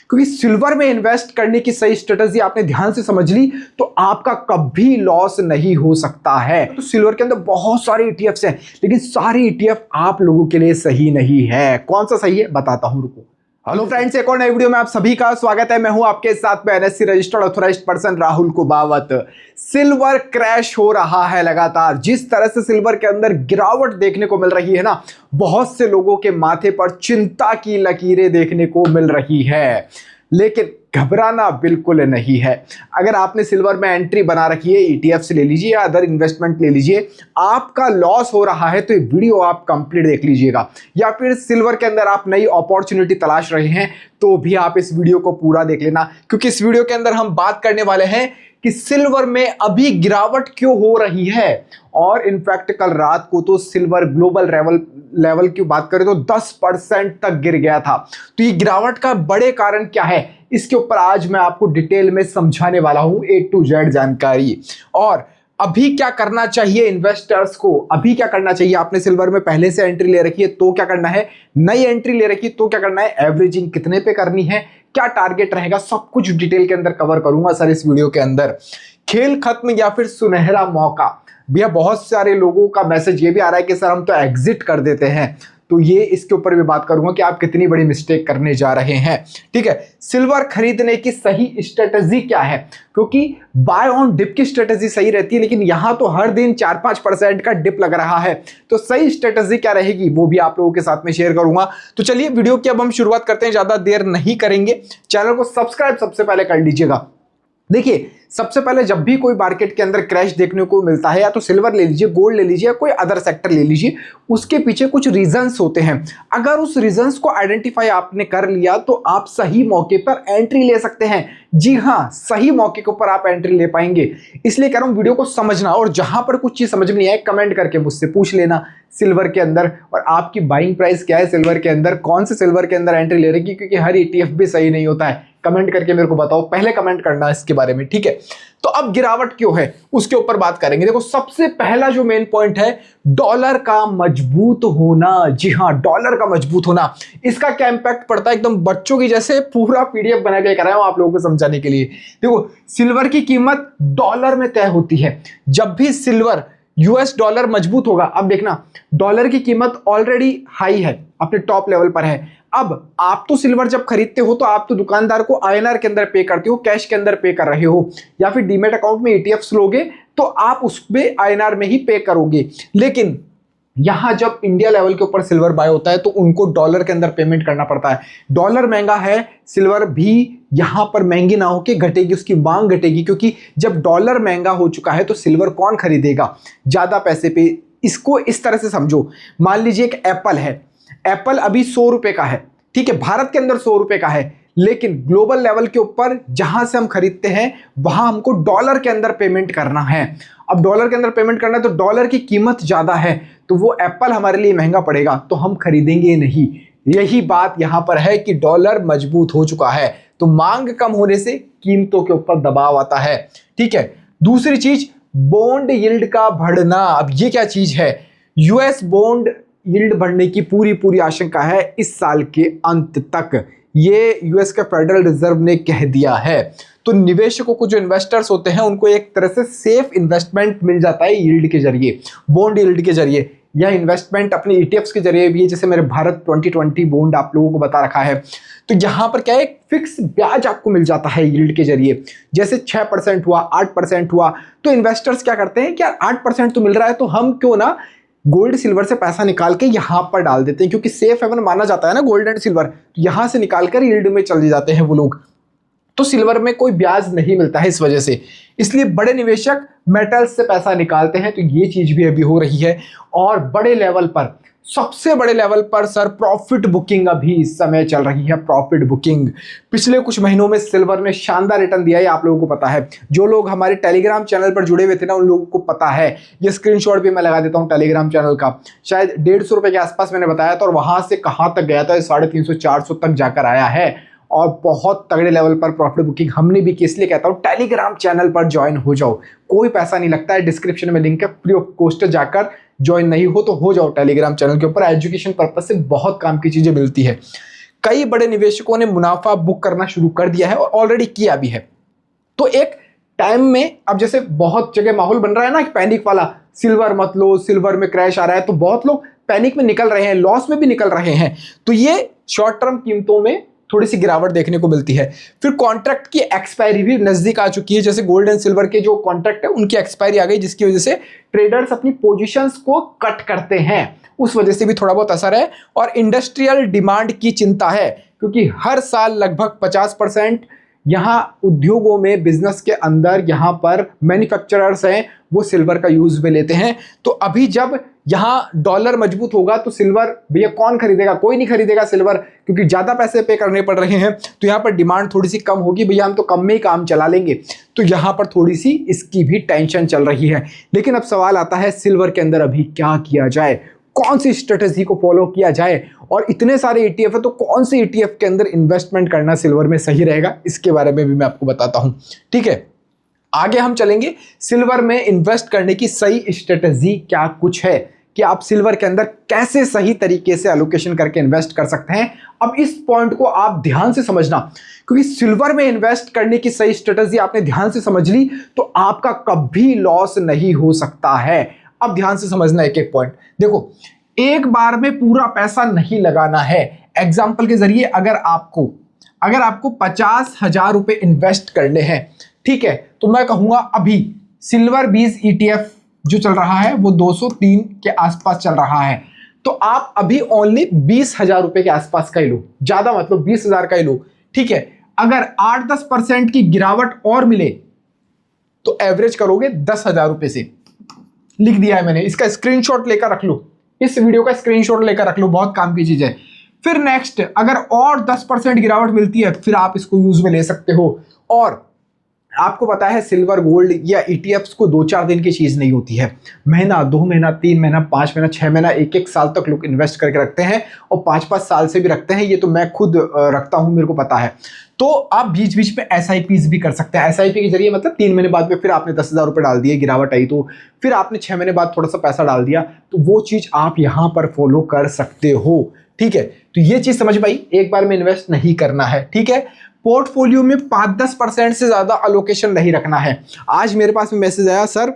क्योंकि सिल्वर में इन्वेस्ट करने की सही स्ट्रेटजी आपने ध्यान से समझ ली तो आपका कभी लॉस नहीं हो सकता है। तो सिल्वर के अंदर बहुत सारे ईटीएफ्स हैं, लेकिन सारे ईटीएफ आप लोगों के लिए सही नहीं है। कौन सा सही है बताता हूं, रुको। हेलो फ्रेंड्स, एक और नई वीडियो में आप सभी का स्वागत है। मैं हूं आपके साथ में NSC registered authorised person Rahul Kubavat. Silver crash हो रहा है लगातार। जिस तरह से सिल्वर के अंदर गिरावट देखने को मिल रही है ना, बहुत से लोगों के माथे पर चिंता की लकीरें देखने को मिल रही है, लेकिन घबराना बिल्कुल नहीं है। अगर आपने सिल्वर में एंट्री बना रखी है, ईटीएफ से ले लीजिए या अदर इन्वेस्टमेंट ले लीजिए, आपका लॉस हो रहा है तो ये वीडियो आप कंप्लीट देख लीजिएगा। या फिर सिल्वर के अंदर आप नई अपॉर्चुनिटी तलाश रहे हैं तो भी आप इस वीडियो को पूरा देख लेना, क्योंकि इस वीडियो के अंदर हम बात करने वाले हैं कि सिल्वर में अभी गिरावट क्यों हो रही है। और इनफैक्ट कल रात को तो सिल्वर ग्लोबल लेवल की बात करें तो 10% तक गिर गया था। तो ये गिरावट का बड़े कारण क्या है, इसके ऊपर आज मैं आपको डिटेल में समझाने वाला हूं, A to Z जानकारी। और अभी क्या करना चाहिए इन्वेस्टर्स को, अभी क्या करना चाहिए। आपने सिल्वर में पहले से एंट्री ले रखी है तो क्या करना है, नई एंट्री ले रखी है तो क्या करना है, एवरेजिंग कितने पे करनी है, क्या टारगेट रहेगा, सब कुछ डिटेल के अंदर कवर करूंगा सर इस वीडियो के अंदर। खेल खत्म या फिर सुनहरा मौका। भैया बहुत सारे लोगों का मैसेज ये भी आ रहा है कि सर हम तो एग्जिट कर देते हैं, तो ये इसके ऊपर भी बात करूंगा कि आप कितनी बड़ी मिस्टेक करने जा रहे हैं। ठीक है, सिल्वर खरीदने की सही स्ट्रेटजी क्या है, क्योंकि बाय ऑन डिप की स्ट्रेटजी सही रहती है, लेकिन यहां तो हर दिन 4-5% का डिप लग रहा है। तो सही स्ट्रेटजी क्या रहेगी वो भी आप लोगों के साथ में शेयर करूंगा। तो चलिए वीडियो की अब हम शुरुआत करते हैं, ज्यादा देर नहीं करेंगे। चैनल को सब्सक्राइब सबसे पहले कर लीजिएगा। देखिए, सबसे पहले जब भी कोई मार्केट के अंदर क्रैश देखने को मिलता है, या तो सिल्वर ले लीजिए, गोल्ड ले लीजिए, या कोई अदर सेक्टर ले लीजिए, उसके पीछे कुछ रीजंस होते हैं। अगर उस रीजंस को आइडेंटिफाई आपने कर लिया तो आप सही मौके पर एंट्री ले सकते हैं। जी हाँ, सही मौके के ऊपर आप एंट्री ले पाएंगे। इसलिए कह रहा हूं वीडियो को समझना, और जहां पर कुछ चीज समझ में नहीं आए कमेंट करके मुझसे पूछ लेना सिल्वर के अंदर, और आपकी बाइंग प्राइस क्या है सिल्वर के अंदर, कौन से सिल्वर के अंदर एंट्री ले रही है, क्योंकि हर ईटीएफ भी सही नहीं होता है। कमेंट करके मेरे को बताओ, पहले कमेंट करना इसके बारे में, ठीक है। तो अब गिरावट क्यों है उसके ऊपर बात करेंगे। देखो, सबसे पहला जो मेन पॉइंट है, डॉलर का मजबूत होना। जी हाँ, डॉलर का मजबूत होना, इसका क्या इंपैक्ट पड़ता है, एकदम बच्चों की जैसे पूरा पीडीएफ बना के कराया हूं आप लोगों को समझाने के लिए। देखो, सिल्वर की कीमत डॉलर में तय होती है। जब भी सिल्वर यूएस डॉलर मजबूत होगा, अब देखना डॉलर की कीमत ऑलरेडी हाई है, अपने टॉप लेवल पर है। अब आप तो सिल्वर जब खरीदते हो तो आप तो दुकानदार को आईएनआर के अंदर पे करते हो, कैश के अंदर पे कर रहे हो, या फिर डीमेट अकाउंट में ईटीएफ्स लोगे तो आप उसमें आईएनआर में ही पे करोगे। लेकिन यहां जब इंडिया लेवल के ऊपर सिल्वर बाय होता है तो उनको डॉलर के अंदर पेमेंट करना पड़ता है। डॉलर महंगा है, सिल्वर भी यहां पर महंगी ना होके घटेगी, उसकी मांग घटेगी, क्योंकि जब डॉलर महंगा हो चुका है तो सिल्वर कौन खरीदेगा ज्यादा पैसे पे। इसको इस तरह से समझो, मान लीजिए एक एप्पल है, एप्पल अभी 100 रुपए का है, ठीक है, भारत के अंदर 100 रुपए का है, लेकिन ग्लोबल लेवल के ऊपर जहां से हम खरीदते हैं वहां हमको डॉलर के अंदर पेमेंट करना है। अब डॉलर के अंदर पेमेंट करना है तो डॉलर की कीमत ज्यादा है, तो वो एप्पल हमारे लिए महंगा पड़ेगा, तो हम खरीदेंगे नहीं। यही बात यहां पर है कि डॉलर मजबूत हो चुका है, तो मांग कम होने से कीमतों के ऊपर दबाव आता है। ठीक है, दूसरी चीज, बॉन्ड यील्ड का बढ़ना। अब ये क्या चीज है, यूएस बॉन्ड यील्ड बढ़ने की पूरी आशंका है इस साल के अंत तक, ये यूएस के फेडरल रिजर्व ने कह दिया है। तो निवेशकों को, जो इन्वेस्टर्स होते हैं, उनको एक तरह से सेफ इन्वेस्टमेंट मिल जाता है यील्ड के जरिए, बॉन्ड यील्ड के जरिए। यह इन्वेस्टमेंट अपने ईटीएफ्स के जरिए भी है, जैसे मेरे भारत 2020 बॉन्ड आप लोगों को बता रखा है। तो यहां पर क्या है, फिक्स ब्याज आपको मिल जाता है यील्ड के जरिए। जैसे 6% हुआ, 8% हुआ, तो इन्वेस्टर्स क्या करते हैं कि यार 8% तो मिल रहा है, तो हम क्यों ना गोल्ड सिल्वर से पैसा निकाल के यहां पर डाल देते हैं, क्योंकि सेफ हेवन माना जाता है ना गोल्ड एंड सिल्वर, तो यहां से निकालकर यील्ड में चले जाते हैं वो लोग। तो सिल्वर में कोई ब्याज नहीं मिलता है इस वजह से, इसलिए बड़े निवेशक मेटल्स से पैसा निकालते हैं। तो ये चीज भी अभी हो रही है। और बड़े लेवल पर, सबसे बड़े लेवल पर सर प्रॉफिट बुकिंग अभी इस समय चल रही है, प्रॉफिट बुकिंग। पिछले कुछ महीनों में सिल्वर ने शानदार रिटर्न दिया है, आप लोगों को पता है। जो लोग हमारे टेलीग्राम चैनल पर जुड़े हुए थे ना, उन लोगों को पता है। ये स्क्रीनशॉट भी मैं लगा देता हूं टेलीग्राम चैनल का, शायद 150 रुपए के आसपास मैंने बताया था, और वहां से कहां तक गया था, 350-400 तक जाकर आया है। और बहुत तगड़े लेवल पर प्रॉफिट बुकिंग हमने भी की। इसलिए कहता हूं टेलीग्राम चैनल पर ज्वाइन हो जाओ, कोई पैसा नहीं लगता है, डिस्क्रिप्शन में लिंक है, फ्री ऑफ कॉस्ट जाकर ज्वाइन नहीं हो तो हो जाओ टेलीग्राम चैनल के ऊपर। एजुकेशन पर्पज से बहुत काम की चीजें मिलती है। कई बड़े निवेशकों ने मुनाफा बुक करना शुरू कर दिया है और ऑलरेडी किया भी है। तो एक टाइम में अब जैसे बहुत जगह माहौल बन रहा है ना कि पैनिक वाला, सिल्वर मत लो, सिल्वर में क्रैश आ रहा है, तो बहुत लोग पैनिक में निकल रहे हैं, लॉस में भी निकल रहे हैं। तो ये शॉर्ट टर्म कीमतों में थोड़ी सी गिरावट देखने को मिलती है। फिर कॉन्ट्रैक्ट की एक्सपायरी भी नजदीक आ चुकी है, जैसे गोल्ड एंड सिल्वर के जो कॉन्ट्रैक्ट है उनकी एक्सपायरी आ गई, जिसकी वजह से ट्रेडर्स अपनी पोजीशंस को कट करते हैं, उस वजह से भी थोड़ा बहुत असर है। और इंडस्ट्रियल डिमांड की चिंता है, क्योंकि हर साल लगभग 50% यहाँ उद्योगों में, बिजनेस के अंदर यहाँ पर मैन्युफैक्चरर्स हैं वो सिल्वर का यूज में लेते हैं। तो अभी जब यहाँ डॉलर मजबूत होगा तो सिल्वर भैया कौन खरीदेगा? कोई नहीं खरीदेगा सिल्वर, क्योंकि ज़्यादा पैसे पे करने पड़ रहे हैं। तो यहाँ पर डिमांड थोड़ी सी कम होगी, भैया हम तो कम में ही काम चला लेंगे। तो यहाँ पर थोड़ी सी इसकी भी टेंशन चल रही है। लेकिन अब सवाल आता है सिल्वर के अंदर अभी क्या किया जाए, कौन सी स्ट्रेटेजी को फॉलो किया जाए, और इतने सारे ETF है तो कौन से ETF के अंदर इन्वेस्टमेंट करना सिल्वर में सही रहेगा, इसके बारे में भी मैं आपको बताता हूं। ठीक है, आगे हम चलेंगे सिल्वर में इन्वेस्ट करने की सही स्ट्रेटेजी क्या कुछ है, कि आप सिल्वर के अंदर कैसे सही तरीके से एलोकेशन करके इन्वेस्ट कर सकते हैं। अब इस पॉइंट को आप ध्यान से समझना, क्योंकि सिल्वर में इन्वेस्ट करने की सही स्ट्रेटेजी आपने ध्यान से समझ ली तो आपका कभी लॉस नहीं हो सकता है। अब ध्यान से समझना एक एक पॉइंट। देखो, एक बार में पूरा पैसा नहीं लगाना है। एग्जाम्पल के जरिए अगर आपको 50,000 रुपए इन्वेस्ट करने हैं, ठीक है, तो मैं कहूंगा अभी सिल्वर बीज ETF जो चल रहा है वो 203 के आसपास चल रहा है। तो आप अभी ओनली 20,000 रुपए के आसपास का ही लो, ज्यादा मतलब 20,000 का ही लो। ठीक है, अगर 8-10% की गिरावट और मिले तो एवरेज करोगे 10,000 रुपए से। लिख दिया है मैंने, इसका स्क्रीनशॉट लेकर रख लो, इस वीडियो का स्क्रीनशॉट लेकर रख लो, बहुत काम की चीज है। फिर नेक्स्ट, अगर और 10% गिरावट मिलती है फिर आप इसको यूज में ले सकते हो। और आपको पता है सिल्वर गोल्ड या ETFs को 2-4 दिन की चीज नहीं होती है, महीना, 2 महीना, 3 महीना, 5 महीना, 6 महीना, 1-1 साल तक लोग इन्वेस्ट करके रखते हैं, और 5-5 साल से भी रखते हैं। ये तो मैं खुद रखता हूं, मेरे को पता है। तो आप बीच बीच में SIPs भी कर सकते हैं। SIP के जरिए मतलब 3 महीने बाद में फिर आपने 10,000 रुपए डाल दिए, गिरावट आई तो फिर आपने 6 महीने बाद थोड़ा सा पैसा डाल दिया, तो वो चीज आप यहां पर फॉलो कर सकते हो। ठीक है, तो ये चीज समझ भाई, एक बार में इन्वेस्ट नहीं करना है। ठीक है, पोर्टफोलियो में 5-10% से ज्यादा अलोकेशन नहीं रखना है। आज मेरे पास में मैसेज आया, सर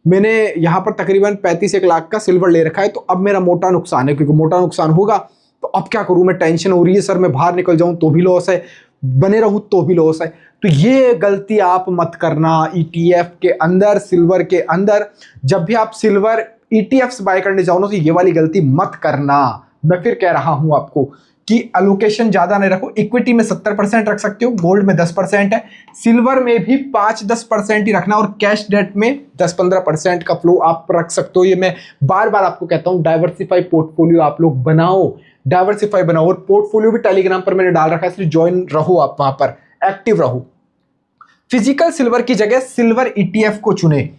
मैंने यहाँ पर तकरीबन 35-1 लाख का सिल्वर ले रखा है, तो अब मेरा मोटा नुकसान है, क्योंकि मोटा नुकसान होगा तो अब क्या करूं, मैं टेंशन हो रही है, सर मैं बाहर निकल जाऊं तो भी लॉस है, बने रहूं तो भी लॉस है। तो ये गलती आप मत करना। ETF के अंदर, सिल्वर के अंदर, जब भी आप सिल्वर ETFs बाय करने जाओ ना तो ये वाली गलती मत करना। मैं फिर कह रहा हूं आपको कि अलोकेशन ज्यादा नहीं रखो। इक्विटी में 70% रख सकते हो, गोल्ड में 10% है, सिल्वर में भी 5-10% ही रखना, और कैश डेट में 10-15% का फ्लो आप रख सकते हो। ये मैं बार बार आपको कहता हूं, डाइवर्सिफाई पोर्टफोलियो आप लोग बनाओ, डाइवर्सिफाई बनाओ। और पोर्टफोलियो भी टेलीग्राम पर मैंने डाल रखा है, इसलिए ज्वाइन रहो, आप वहां पर एक्टिव रहो। फिजिकल सिल्वर की जगह सिल्वर ETF को चुने,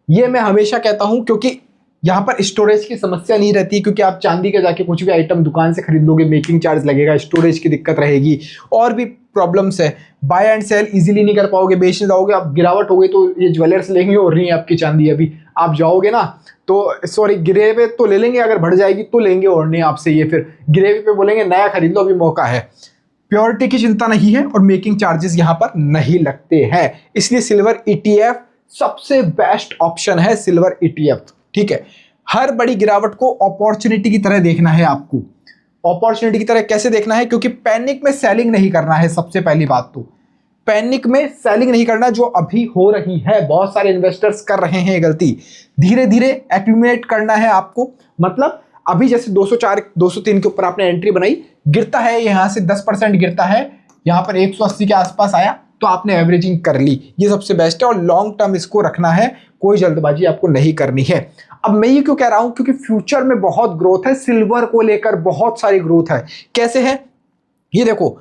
ये मैं हमेशा कहता हूं, क्योंकि यहाँ पर स्टोरेज की समस्या नहीं रहती, क्योंकि आप चांदी के जाके कुछ भी आइटम दुकान से खरीद लोगे, मेकिंग चार्ज लगेगा, स्टोरेज की दिक्कत रहेगी, और भी प्रॉब्लम्स है। बाय एंड सेल इजीली नहीं कर पाओगे, बेचने जाओगे, आप गिरावट हो गई तो ये ज्वेलर्स लेंगे और नहीं आपकी चांदी। अभी आप जाओगे ना तो सॉरी, गिरे हुए तो ले लेंगे, अगर बढ़ जाएगी तो लेंगे और नहीं आपसे, ये फिर गिरे हुए पे बोलेंगे नया खरीद लो, अभी मौका है। प्योरिटी की चिंता नहीं है और मेकिंग चार्जेस यहाँ पर नहीं लगते हैं, इसलिए सिल्वर ETF सबसे बेस्ट ऑप्शन है, सिल्वर ETF। ठीक है, हर बड़ी गिरावट को अपॉर्चुनिटी की तरह देखना है आपको। अपॉर्चुनिटी की तरह कैसे देखना है? क्योंकि पैनिक में सेलिंग नहीं करना है। सबसे पहली बात तो पैनिक में सेलिंग नहीं करना, जो अभी हो रही है, बहुत सारे इन्वेस्टर्स कर रहे हैं गलती। धीरे धीरे एक्यूमुलेट करना है आपको। मतलब अभी जैसे 204 203 के ऊपर आपने एंट्री बनाई, गिरता है, यहां से 10% गिरता है, यहां पर 180 के आसपास आया तो आपने एवरेजिंग कर ली, ये सबसे बेस्ट है। और लॉन्ग टर्म इसको रखना है, कोई जल्दबाजी आपको नहीं करनी है। अब मैं ये क्यों कह रहा हूं? क्योंकि फ्यूचर में बहुत ग्रोथ है, सिल्वर को लेकर बहुत सारी ग्रोथ है। कैसे है ये देखो,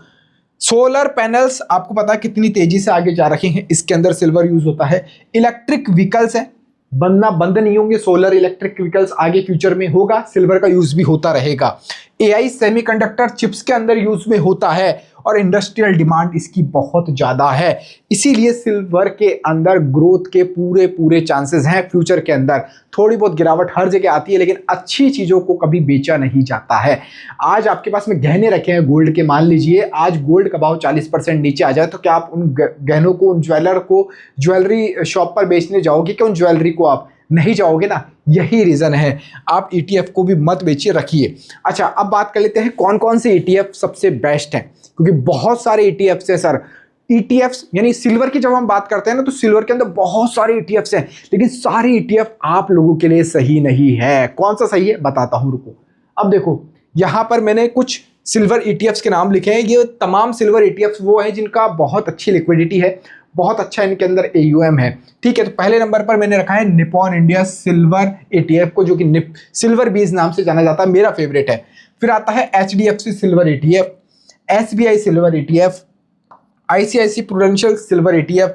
सोलर पैनल्स आपको पता है कितनी तेजी से आगे जा रहे हैं, इसके अंदर सिल्वर यूज होता है। इलेक्ट्रिक व्हीकल्स है, बनना बंद नहीं होंगे, सोलर इलेक्ट्रिक व्हीकल्स आगे फ्यूचर में होगा, सिल्वर का यूज भी होता रहेगा। AI सेमीकंडक्टर चिप्स के अंदर यूज में होता है और इंडस्ट्रियल डिमांड इसकी बहुत ज़्यादा है। इसीलिए सिल्वर के अंदर ग्रोथ के पूरे पूरे चांसेस हैं। फ्यूचर के अंदर थोड़ी बहुत गिरावट हर जगह आती है, लेकिन अच्छी चीज़ों को कभी बेचा नहीं जाता है। आज आपके पास में गहने रखे हैं गोल्ड के, मान लीजिए आज गोल्ड का भाव 40% नीचे आ जाए, तो क्या आप उन गहनों को, उन ज्वेलर को ज्वेलरी शॉप पर बेचने जाओगे कि उन ज्वेलरी को? आप नहीं जाओगे ना। यही रीजन है, आप ETF को भी मत बेचिए, रखिए। अच्छा, अब बात कर लेते हैं कौन कौन से ETF सबसे बेस्ट हैं, क्योंकि बहुत सारे ETFs हैं सर। ETFs यानी सिल्वर की जब हम बात करते हैं ना, तो सिल्वर के अंदर बहुत सारे ETFs हैं, लेकिन सारे ETF आप लोगों के लिए सही नहीं है। कौन सा सही है बताता हूं, रुको। अब देखो, यहां पर मैंने कुछ सिल्वर ETFs के नाम लिखे हैं। ये तमाम सिल्वर ETFs वो हैं जिनका बहुत अच्छी लिक्विडिटी है, बहुत अच्छा इनके अंदर AUM है। ठीक है, तो पहले नंबर पर मैंने रखा है निप्पॉन इंडिया सिल्वर ETF को, जो कि सिल्वर बीज नाम से जाना जाता है, मेरा फेवरेट है। फिर आता है HDFC silver ETF, SBI silver ETF, ICICI prudential silver ETF,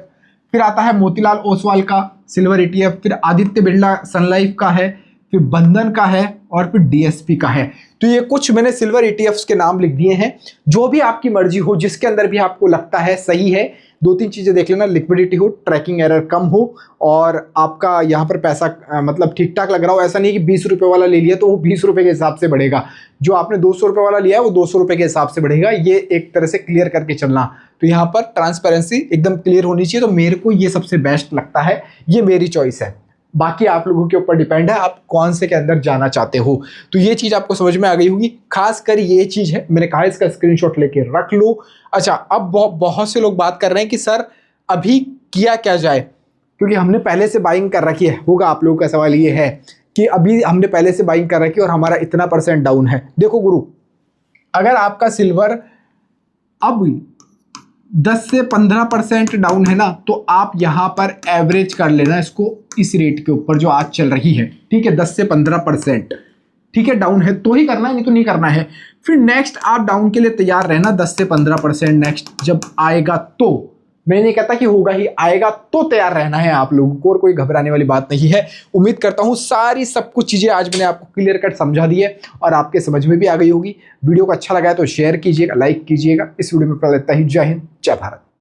फिर आता है मोतीलाल ओसवाल का सिल्वर ETF, फिर आदित्य बिरला सन लाइफ का है, फिर बंधन का है और फिर DSP का है। तो ये कुछ मैंने सिल्वर ETFs के नाम लिख दिए हैं। जो भी आपकी मर्जी हो, जिसके अंदर भी आपको लगता है सही है, दो तीन चीजें देख लेना, लिक्विडिटी हो, ट्रैकिंग एरर कम हो और आपका यहाँ पर पैसा मतलब ठीक ठाक लग रहा हो। ऐसा नहीं कि 20 रुपये वाला ले लिया तो वो 20 रुपये के हिसाब से बढ़ेगा, जो आपने 200 रुपये वाला लिया है वो 200 रुपये के हिसाब से बढ़ेगा। ये एक तरह से क्लियर करके चलना। तो यहाँ पर ट्रांसपेरेंसी एकदम क्लियर होनी चाहिए। तो मेरे को ये सबसे बेस्ट लगता है, ये मेरी चॉइस है। बाकी आप लोगों के ऊपर डिपेंड है, आप कौन से के अंदर जाना चाहते हो। तो ये चीज़ आपको समझ में आ गई होगी। खासकर ये चीज़ है, मैंने कहा इसका स्क्रीनशॉट लेके रख लो। अच्छा, अब बहुत से लोग बात कर रहे हैं कि सर अभी किया क्या जाए, क्योंकि हमने पहले से बाइंग कर रखी है। होगा आप लोगों का सवाल ये है कि अभी हमने पहले से बाइंग कर रखी है और हमारा इतना % डाउन है। देखो गुरु, अगर आपका सिल्वर अब 10 से 15% डाउन है ना, तो आप यहां पर एवरेज कर लेना इसको इस रेट के ऊपर जो आज चल रही है। ठीक है, 10 से 15%, ठीक है, डाउन है तो ही करना है, नहीं तो नहीं करना है। फिर नेक्स्ट आप डाउन के लिए तैयार रहना, 10 से 15% नेक्स्ट जब आएगा तो। मैं नहीं कहता कि होगा ही, आएगा तो तैयार रहना है आप लोगों को, और कोई घबराने वाली बात नहीं है। उम्मीद करता हूं सारी सब कुछ चीजें आज मैंने आपको क्लियर कट समझा दी है और आपके समझ में भी आ गई होगी। वीडियो को अच्छा लगा है तो शेयर कीजिएगा, लाइक कीजिएगा। इस वीडियो में पहले इतना ही। जय हिंद, जय भारत।